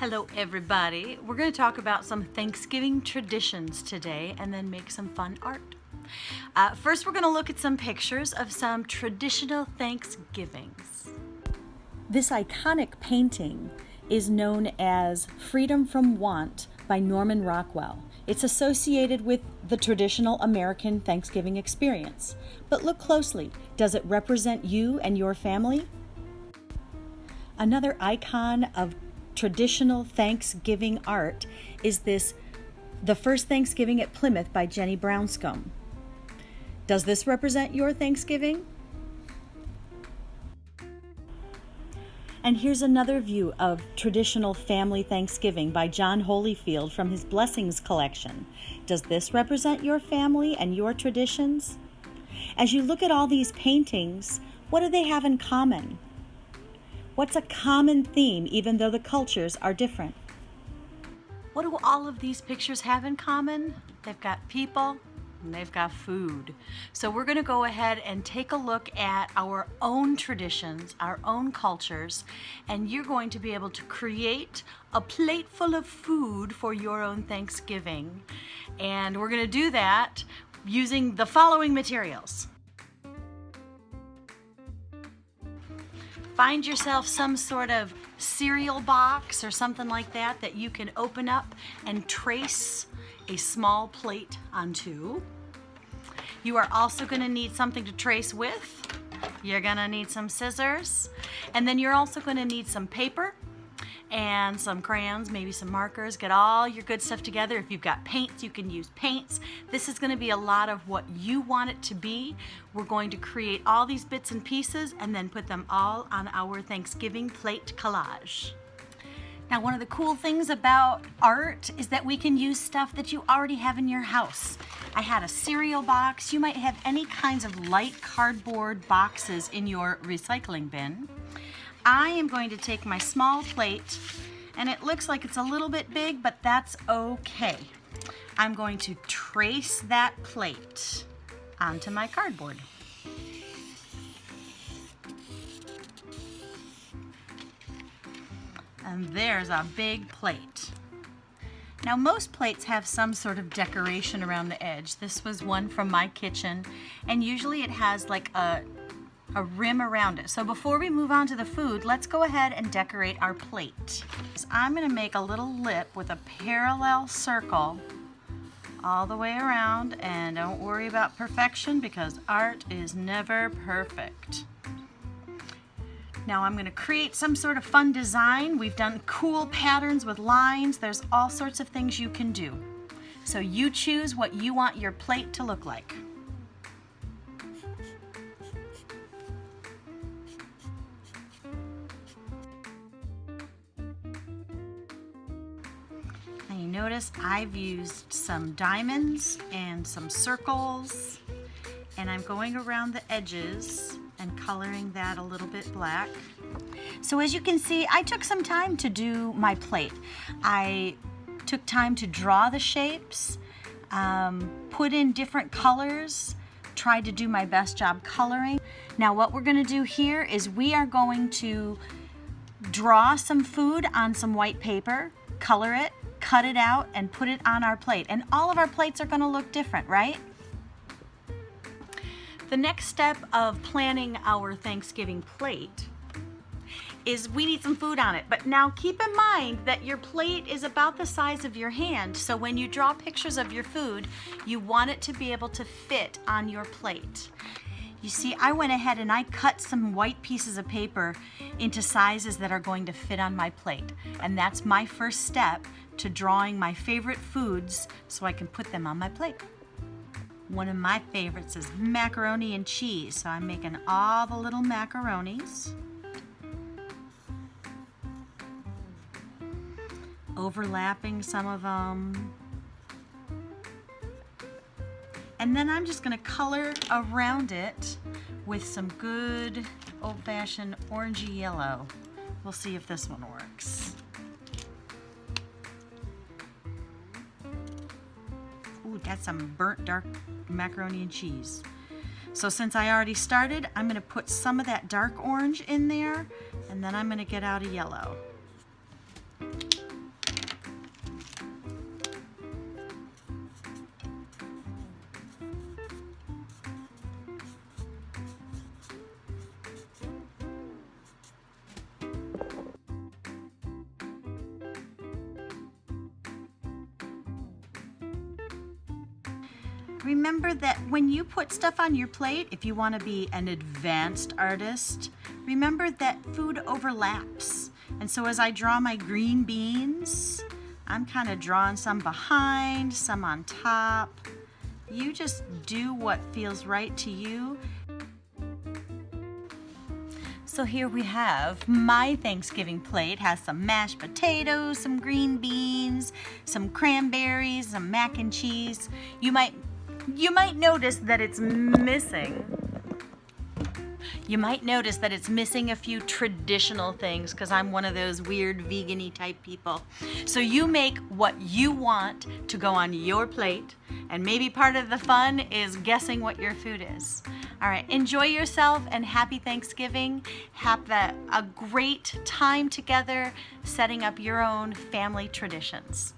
Hello everybody. We're going to talk about some Thanksgiving traditions today and then make some fun art. First we're going to look at some pictures of some traditional Thanksgivings. This iconic painting is known as Freedom from Want by Norman Rockwell. It's associated with the traditional American Thanksgiving experience. But look closely. Does it represent you and your family? Another icon of traditional Thanksgiving art is The First Thanksgiving at Plymouth by Jenny Brownscombe. Does this represent your Thanksgiving? And here's another view of traditional family Thanksgiving by John Holyfield from his Blessings collection. Does this represent your family and your traditions? As you look at all these paintings, what do they have in common? What's a common theme, even though the cultures are different? What do all of these pictures have in common? They've got people and they've got food. So we're going to go ahead and take a look at our own traditions, our own cultures, and you're going to be able to create a plate full of food for your own Thanksgiving. And we're going to do that using the following materials. Find yourself some sort of cereal box or something like that that you can open up and trace a small plate onto. You are also going to need something to trace with. You're going to need some scissors, and then you're also going to need some paper and some crayons, maybe some markers. Get all your good stuff together. If you've got paints, you can use paints. This is going to be a lot of what you want it to be. We're going to create all these bits and pieces and then put them all on our Thanksgiving plate collage. Now, one of the cool things about art is that we can use stuff that you already have in your house. I had a cereal box. You might have any kinds of light cardboard boxes in your recycling bin. I am going to take my small plate, and it looks like it's a little bit big, but that's okay. I'm going to trace that plate onto my cardboard. And there's a big plate. Now, most plates have some sort of decoration around the edge. This was one from my kitchen, and usually it has like a rim around it. So before we move on to the food, let's go ahead and decorate our plate. So I'm going to make a little lip with a parallel circle all the way around, and don't worry about perfection because art is never perfect. Now I'm going to create some sort of fun design. We've done cool patterns with lines. There's all sorts of things you can do. So you choose what you want your plate to look like. And you notice I've used some diamonds and some circles, and I'm going around the edges and coloring that a little bit black. So as you can see, I took some time to do my plate. I took time to draw the shapes, put in different colors, tried to do my best job coloring. Now what we're going to do here is we are going to draw some food on some white paper, color it, cut it out, and put it on our plate. And all of our plates are going to look different, right? The next step of planning our Thanksgiving plate is we need some food on it. But now keep in mind that your plate is about the size of your hand. So when you draw pictures of your food, you want it to be able to fit on your plate. You see, I went ahead and I cut some white pieces of paper into sizes that are going to fit on my plate. And that's my first step to drawing my favorite foods so I can put them on my plate. One of my favorites is macaroni and cheese, so I'm making all the little macaronis. Overlapping some of them. And then I'm just going to color around it with some good old-fashioned orangey yellow. We'll see if this one works. Ooh, that's some burnt dark macaroni and cheese. So since I already started, I'm going to put some of that dark orange in there, and then I'm going to get out a yellow. Remember that when you put stuff on your plate, if you want to be an advanced artist, remember that food overlaps. And so as I draw my green beans, I'm kind of drawing some behind, some on top. You just do what feels right to you. So here we have my Thanksgiving plate. Has some mashed potatoes, some green beans, some cranberries, some mac and cheese. You might notice that it's missing. You might notice that it's missing a few traditional things because I'm one of those weird vegan-y type people. So you make what you want to go on your plate, and maybe part of the fun is guessing what your food is. All right, enjoy yourself and happy Thanksgiving. Have a great time together setting up your own family traditions.